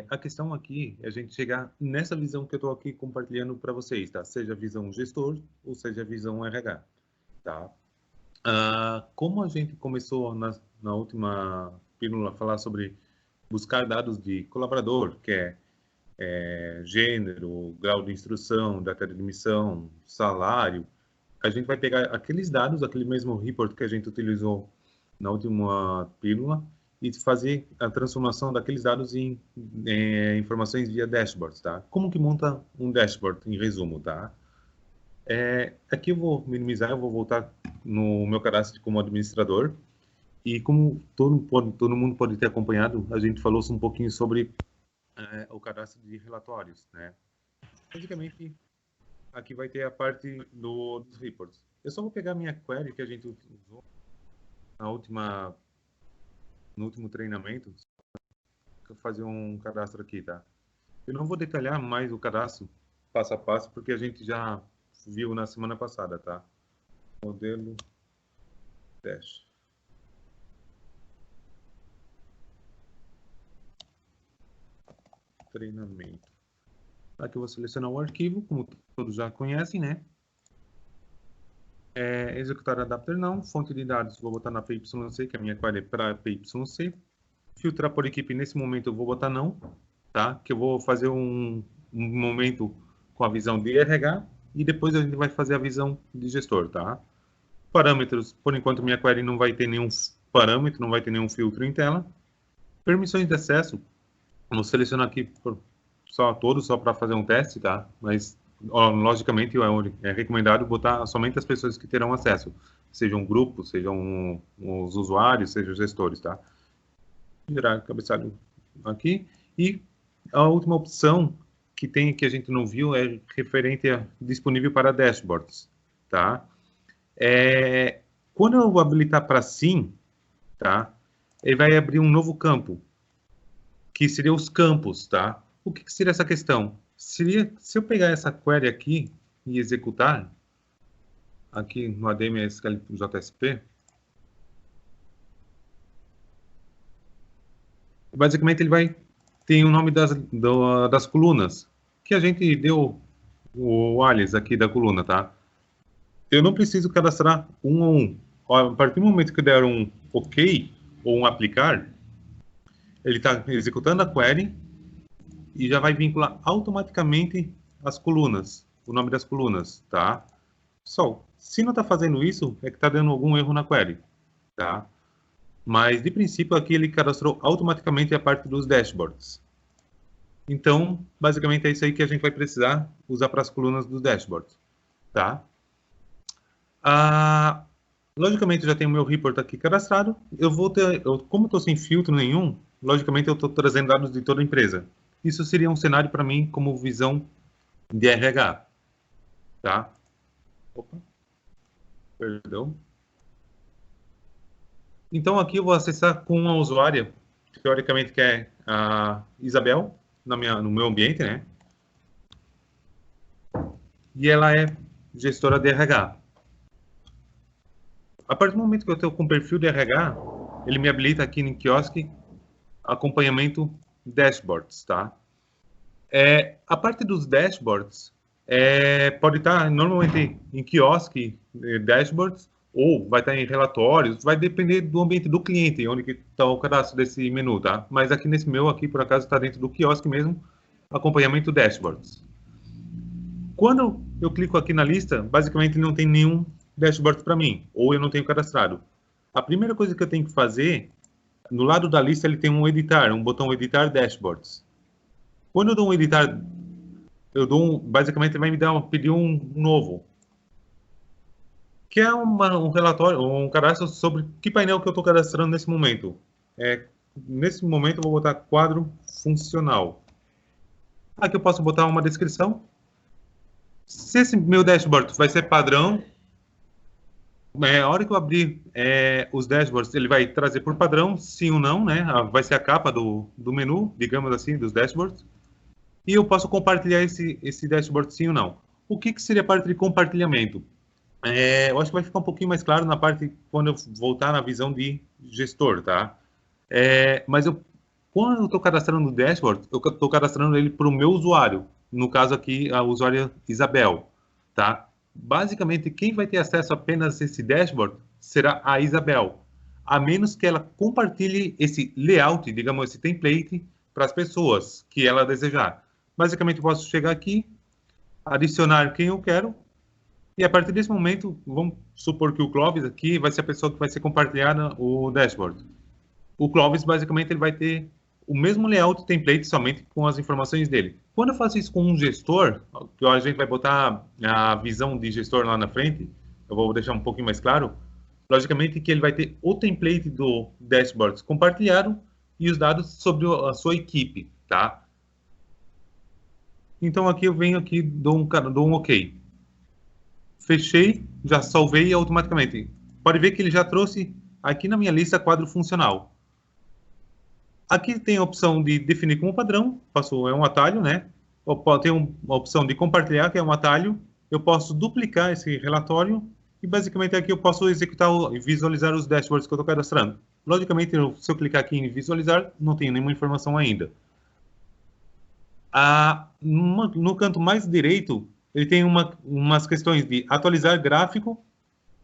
A questão aqui é a gente chegar nessa visão que eu estou aqui compartilhando para vocês, tá? Seja a visão gestor ou seja a visão RH, tá? Como a gente começou na última pílula a falar sobre buscar dados de colaborador, que é gênero, grau de instrução, data de admissão, salário, a gente vai pegar aqueles dados, aquele mesmo report que a gente utilizou na última pílula e fazer a transformação daqueles dados em informações via dashboards, tá? Como que monta um dashboard, em resumo, tá? Aqui eu vou minimizar, eu vou voltar no meu cadastro como administrador e como todo mundo pode ter acompanhado, a gente falou um pouquinho sobre o cadastro de relatórios, né? Basicamente, aqui vai ter a parte dos reports. Eu só vou pegar minha query que a gente usou no último treinamento, fazer um cadastro aqui, tá? Eu não vou detalhar mais o cadastro passo a passo, porque a gente já viu na semana passada, tá? Modelo dash. Treinamento. Aqui eu vou selecionar o arquivo, como todos já conhecem, né? Executar adapter não, fonte de dados vou botar na PYC, que é a minha query para PYC. Filtrar por equipe, nesse momento eu vou botar não, tá? Que eu vou fazer um momento com a visão de RH e depois a gente vai fazer a visão de gestor, tá? Parâmetros, por enquanto minha query não vai ter nenhum parâmetro, não vai ter nenhum filtro em tela. Permissões de acesso, vou selecionar aqui só para fazer um teste, tá? Mas logicamente é recomendado botar somente as pessoas que terão acesso, sejam grupos, sejam os usuários, sejam os gestores, tá? Virar cabeçalho aqui. E a última opção que tem, que a gente não viu, é referente a disponível para dashboards, tá? Quando eu habilitar para sim, tá? Ele vai abrir um novo campo, que seria os campos, tá? O que seria essa questão? Seria, se eu pegar essa query aqui e executar, aqui no ADM SQL JSP, basicamente ele vai ter o nome das colunas, que a gente deu o alias aqui da coluna, tá? Eu não preciso cadastrar um a um. A partir do momento que eu der um OK ou um aplicar, ele está executando a query e já vai vincular automaticamente as colunas, o nome das colunas, tá? Só, se não está fazendo isso, é que está dando algum erro na query, tá? Mas, de princípio, aqui ele cadastrou automaticamente a parte dos dashboards. Então, basicamente é isso aí que a gente vai precisar usar para as colunas dos dashboards, tá? Logicamente, eu já tenho o meu report aqui cadastrado. Como eu estou sem filtro nenhum, logicamente eu estou trazendo dados de toda a empresa. Isso seria um cenário para mim como visão de RH, tá? Opa, perdão. Então, aqui eu vou acessar com uma usuária, teoricamente que é a Isabel, no meu ambiente, né? E ela é gestora de RH. A partir do momento que eu estou com o perfil de RH, ele me habilita aqui no quiosque acompanhamento dashboards, tá? A parte dos dashboards pode estar normalmente em quiosque, dashboards, ou vai estar em relatórios, vai depender do ambiente do cliente, onde está o cadastro desse menu, tá? Mas aqui nesse meu, aqui por acaso está dentro do quiosque mesmo, acompanhamento dashboards. Quando eu clico aqui na lista, basicamente não tem nenhum dashboard para mim, ou eu não tenho cadastrado. A primeira coisa que eu tenho que fazer, no lado da lista ele tem um botão editar dashboards. Quando eu dou um editar, basicamente ele vai me pedir um novo, que é um relatório, um cadastro sobre que painel que eu estou cadastrando nesse momento. Nesse momento eu vou botar quadro funcional. Aqui eu posso botar uma descrição. Se esse meu dashboard vai ser padrão, a hora que eu abrir os dashboards, ele vai trazer por padrão, sim ou não, né? Vai ser a capa do menu, digamos assim, dos dashboards. E eu posso compartilhar esse dashboard sim ou não. O que seria a parte de compartilhamento? Eu acho que vai ficar um pouquinho mais claro na parte quando eu voltar na visão de gestor, tá? Mas Quando eu estou cadastrando o dashboard, eu estou cadastrando ele para o meu usuário. No caso aqui, a usuária Isabel, tá? Basicamente, quem vai ter acesso apenas a esse dashboard será a Isabel, a menos que ela compartilhe esse layout, digamos, esse template, para as pessoas que ela desejar. Basicamente, eu posso chegar aqui, adicionar quem eu quero, e a partir desse momento, vamos supor que o Clóvis aqui vai ser a pessoa que vai ser compartilhada o dashboard. O Clóvis, basicamente, ele vai ter o mesmo layout template somente com as informações dele. Quando eu faço isso com um gestor, que a gente vai botar a visão de gestor lá na frente, eu vou deixar um pouquinho mais claro, logicamente que ele vai ter o template do dashboard compartilhado e os dados sobre a sua equipe, tá? Então aqui eu venho aqui, dou um OK. Fechei, já salvei automaticamente. Pode ver que ele já trouxe aqui na minha lista quadro funcional. Aqui tem a opção de definir como padrão, é um atalho, né? Tem uma opção de compartilhar, que é um atalho. Eu posso duplicar esse relatório e basicamente aqui eu posso executar e visualizar os dashboards que eu estou cadastrando. Logicamente, se eu clicar aqui em visualizar, não tenho nenhuma informação ainda. No canto mais direito, ele tem umas questões de atualizar gráfico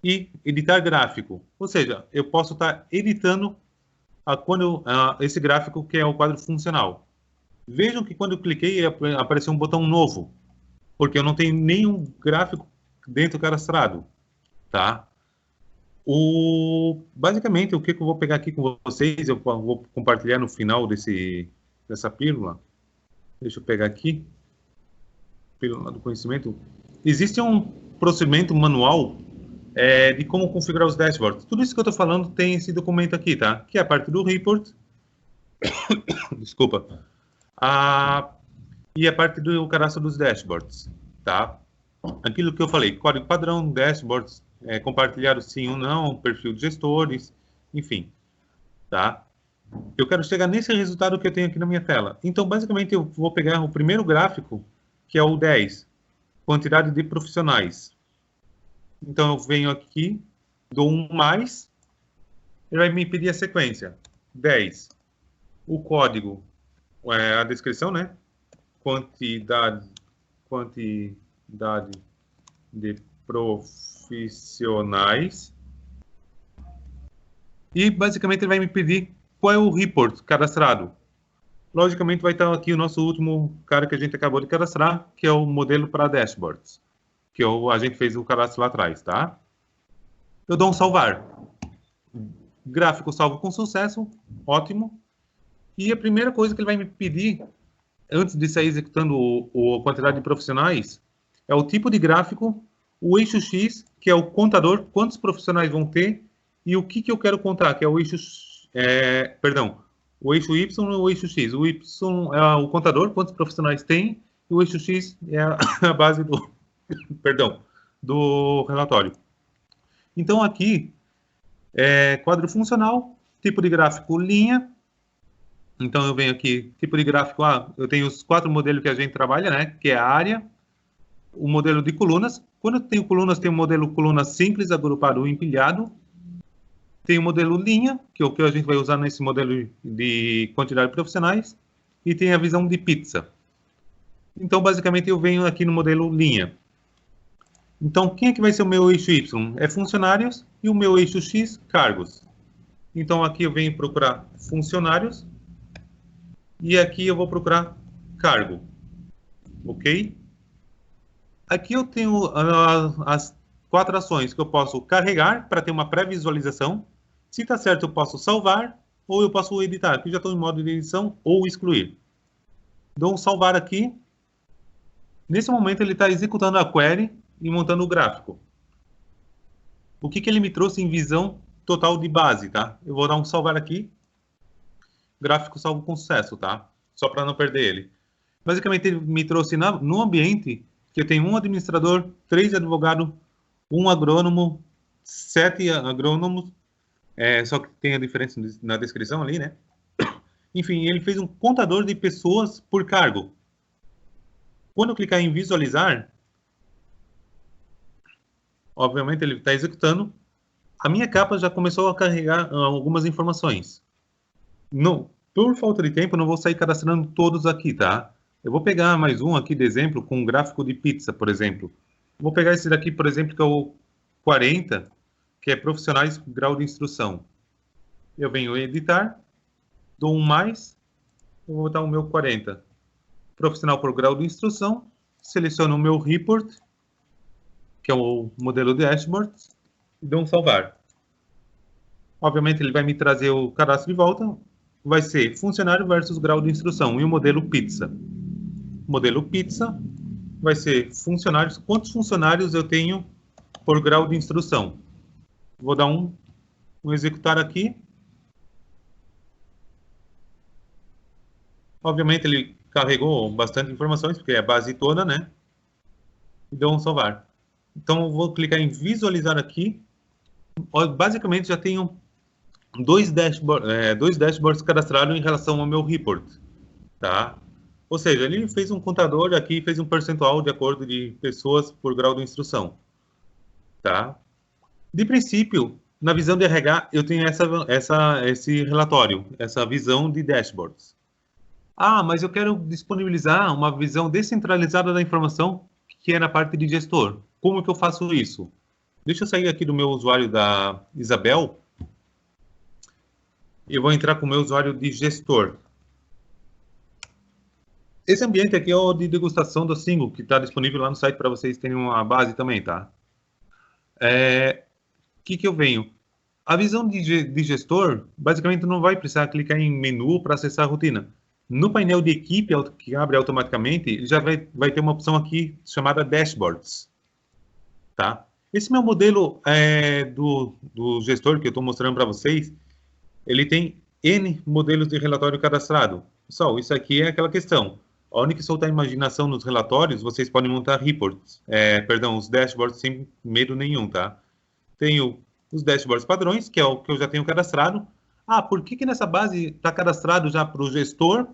e editar gráfico. Ou seja, eu posso estar editando esse gráfico que é o quadro funcional. Vejam que quando eu cliquei, apareceu um botão novo, porque eu não tenho nenhum gráfico dentro cadastrado, tá? Basicamente, o que eu vou pegar aqui com vocês, eu vou compartilhar no final dessa pílula. Deixa eu pegar aqui. Pílula do conhecimento. Existe um procedimento manual de como configurar os dashboards. Tudo isso que eu estou falando tem esse documento aqui, tá? Que é a parte do report. Desculpa. E a parte do cadastro dos dashboards, tá? Aquilo que eu falei, código padrão, dashboards, compartilhado sim ou não, perfil de gestores, enfim, tá? Eu quero chegar nesse resultado que eu tenho aqui na minha tela. Então, basicamente, eu vou pegar o primeiro gráfico, que é o 10, quantidade de profissionais. Então, eu venho aqui, dou um mais, ele vai me pedir a sequência. 10. O código, a descrição, né? Quantidade de profissionais. E, basicamente, ele vai me pedir qual é o report cadastrado. Logicamente, vai estar aqui o nosso último cara que a gente acabou de cadastrar, que é o modelo para dashboards, que a gente fez o cadastro lá atrás, tá? Eu dou um salvar. Gráfico salvo com sucesso, ótimo. E a primeira coisa que ele vai me pedir, antes de sair executando a quantidade de profissionais, é o tipo de gráfico, o eixo X, que é o contador, quantos profissionais vão ter, e o que eu quero contar, que é o eixo... o eixo Y e o eixo X. O Y é o contador, quantos profissionais tem, e o eixo X é a base do, do relatório. Então, aqui, quadro funcional, tipo de gráfico linha. Então, eu venho aqui, tipo de gráfico, eu tenho os 4 modelos que a gente trabalha, né, que é a área, o modelo de colunas. Quando eu tenho colunas, tem o modelo coluna simples, agrupado ou empilhado. Tem o modelo linha, que é o que a gente vai usar nesse modelo de quantidade de profissionais, e tem a visão de pizza. Então, basicamente, eu venho aqui no modelo linha. Então, quem é que vai ser o meu eixo Y? É funcionários, e o meu eixo X, cargos. Então, aqui eu venho procurar funcionários, e aqui eu vou procurar cargo. Ok? Aqui eu tenho as 4 ações que eu posso carregar para ter uma pré-visualização. Se está certo, eu posso salvar ou eu posso editar. Aqui já estou em modo de edição ou excluir. Dou um salvar aqui. Nesse momento, ele está executando a query e montando o gráfico. O que ele me trouxe em visão total de base, tá? Eu vou dar um salvar aqui. Gráfico salvo com sucesso, tá? Só para não perder ele. Basicamente, ele me trouxe no ambiente que eu tenho um administrador, 3 advogados, 1 agrônomo, 7 agrônomos, só que tem a diferença na descrição ali, né? Enfim, ele fez um contador de pessoas por cargo. Quando eu clicar em visualizar, obviamente ele está executando, a minha capa já começou a carregar algumas informações. Por falta de tempo, eu não vou sair cadastrando todos aqui, tá? Eu vou pegar mais um aqui de exemplo com um gráfico de pizza, por exemplo. Vou pegar esse daqui, por exemplo, que é o 40, que é profissionais grau de instrução. Eu venho editar, dou um mais, eu vou botar o meu 40. Profissional por grau de instrução, seleciono o meu report, que é o modelo de dashboard, e dou um salvar. Obviamente, ele vai me trazer o cadastro de volta. Vai ser funcionário versus grau de instrução e o modelo pizza. Modelo pizza vai ser funcionários. Quantos funcionários eu tenho por grau de instrução? Vou dar um executar aqui. Obviamente, ele carregou bastante informações, porque é a base toda, né? E dou um salvar. Então, eu vou clicar em visualizar aqui. Basicamente, já tenho dois dashboards cadastrados em relação ao meu report, tá? Ou seja, ele fez um contador aqui, fez um percentual de acordo de pessoas por grau de instrução, tá? De princípio, na visão de RH, eu tenho esse relatório, essa visão de dashboards. Ah, mas eu quero disponibilizar uma visão descentralizada da informação que é na parte de gestor. Como que eu faço isso? Deixa eu sair aqui do meu usuário da Isabel. E eu vou entrar com o meu usuário de gestor. Esse ambiente aqui é o de degustação do Single, que está disponível lá no site para vocês terem uma base também, tá? Que eu venho? A visão de gestor, basicamente, não vai precisar clicar em menu para acessar a rotina. No painel de equipe, que abre automaticamente, ele já vai ter uma opção aqui chamada Dashboards, tá? Esse meu modelo do gestor que eu estou mostrando para vocês, ele tem N modelos de relatório cadastrado. Pessoal, isso aqui é aquela questão. A hora que soltar a imaginação nos relatórios, vocês podem montar reports, os dashboards sem medo nenhum, tá? Tenho os dashboards padrões, que é o que eu já tenho cadastrado. Ah, por que nessa base está cadastrado já para o gestor?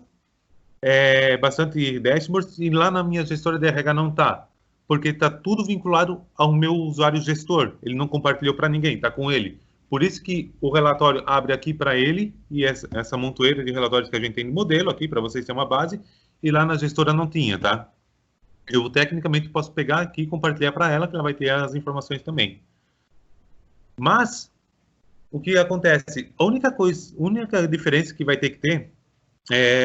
Bastante dashboards, e lá na minha gestora de RH não está. Porque está tudo vinculado ao meu usuário gestor. Ele não compartilhou para ninguém, está com ele. Por isso que o relatório abre aqui para ele, e essa montoeira de relatórios que a gente tem no modelo aqui, para vocês terem uma base, e lá na gestora não tinha, tá? Eu, tecnicamente, posso pegar aqui e compartilhar para ela, que ela vai ter as informações também. Mas, o que acontece? A única diferença que vai ter que ter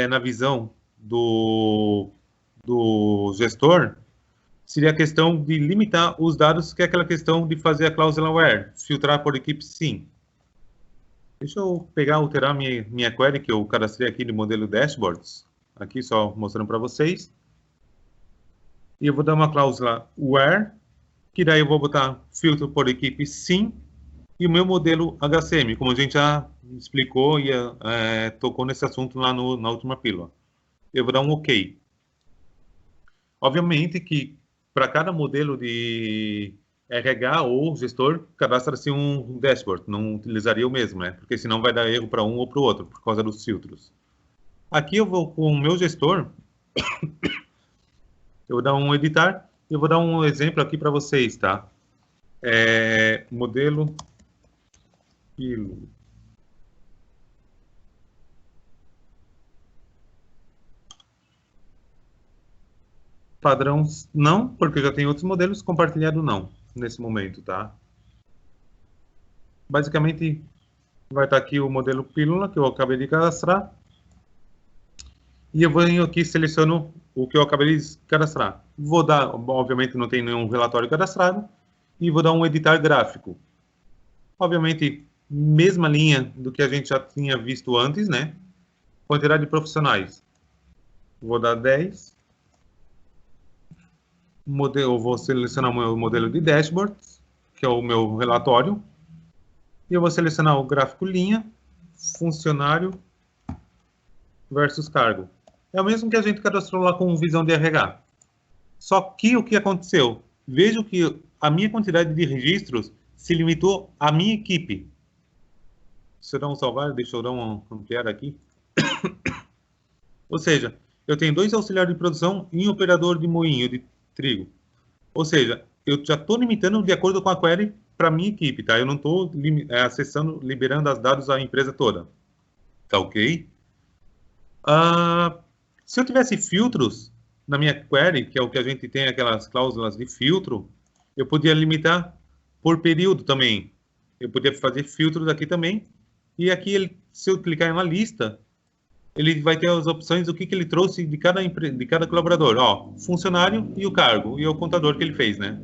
na visão do gestor seria a questão de limitar os dados, que é aquela questão de fazer a cláusula where, filtrar por equipe sim. Deixa eu alterar minha query, que eu cadastrei aqui no modelo dashboards, aqui só mostrando para vocês. E eu vou dar uma cláusula where, que daí eu vou botar filtro por equipe sim, e o meu modelo HCM, como a gente já explicou e tocou nesse assunto lá na última pílula. Eu vou dar um OK. Obviamente que para cada modelo de RH ou gestor, cadastra-se um dashboard. Não utilizaria o mesmo, né? Porque senão vai dar erro para um ou para o outro, por causa dos filtros. Aqui eu vou com o meu gestor, eu vou dar um editar, eu vou dar um exemplo aqui para vocês, tá? Modelo padrão não, porque já tem outros modelos, compartilhado não, nesse momento, tá? Basicamente, vai estar aqui o modelo pílula, que eu acabei de cadastrar. E eu venho aqui e seleciono o que eu acabei de cadastrar. Vou dar, obviamente não tem nenhum relatório cadastrado, e vou dar um editar gráfico. Obviamente, mesma linha do que a gente já tinha visto antes, né? Quantidade de profissionais. Vou dar 10. Eu vou selecionar o meu modelo de dashboard, que é o meu relatório. E eu vou selecionar o gráfico linha, funcionário versus cargo. É o mesmo que a gente cadastrou lá com visão de RH. Só que o que aconteceu? Vejo que a minha quantidade de registros se limitou à minha equipe. Se eu dar um salvar, deixa eu dar um ampliar aqui. Ou seja, eu tenho 2 auxiliares de produção e um operador de moinho de trigo. Ou seja, eu já estou limitando de acordo com a query para minha equipe, tá? Eu não estou acessando, liberando os dados à empresa toda. Tá ok? Se eu tivesse filtros na minha query, que é o que a gente tem aquelas cláusulas de filtro, eu podia limitar por período também. Eu podia fazer filtros aqui também. E aqui, se eu clicar em uma lista, ele vai ter as opções do que ele trouxe de cada colaborador. Ó, funcionário e o cargo, e o contador que ele fez, né?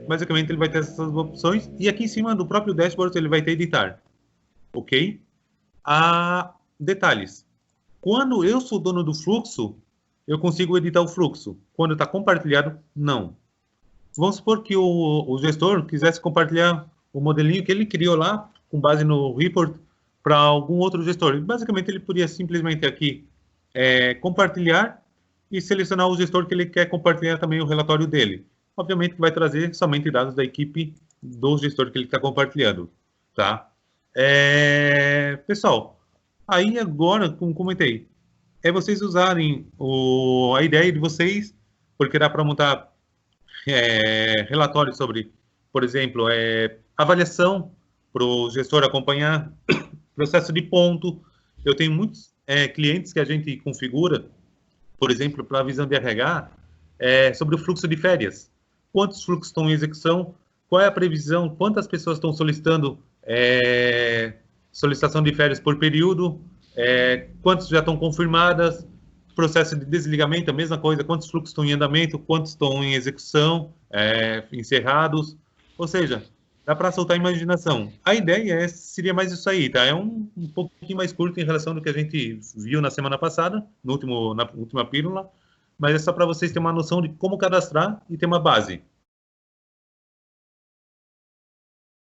Basicamente, ele vai ter essas opções. E aqui em cima do próprio dashboard, ele vai ter editar. Ok? Detalhes. Quando eu sou dono do fluxo, eu consigo editar o fluxo. Quando está compartilhado, não. Vamos supor que o gestor quisesse compartilhar o modelinho que ele criou lá, com base no report, para algum outro gestor. Basicamente, ele poderia simplesmente aqui compartilhar e selecionar o gestor que ele quer compartilhar também o relatório dele. Obviamente, que vai trazer somente dados da equipe do gestor que ele está compartilhando. Tá? Pessoal, aí agora, como comentei, é vocês usarem a ideia de vocês, porque dá para montar relatórios sobre, por exemplo, avaliação para o gestor acompanhar, processo de ponto. Eu tenho muitos clientes que a gente configura, por exemplo, para a visão de RH, sobre o fluxo de férias. Quantos fluxos estão em execução? Qual é a previsão? Quantas pessoas estão solicitando solicitação de férias por período? Quantas já estão confirmadas? Processo de desligamento, a mesma coisa. Quantos fluxos estão em andamento? Quantos estão em execução? Encerrados? Ou seja, dá para soltar a imaginação. A ideia seria mais isso aí, tá? É um pouquinho mais curto em relação ao que a gente viu na semana passada, na última pílula, mas é só para vocês terem uma noção de como cadastrar e ter uma base.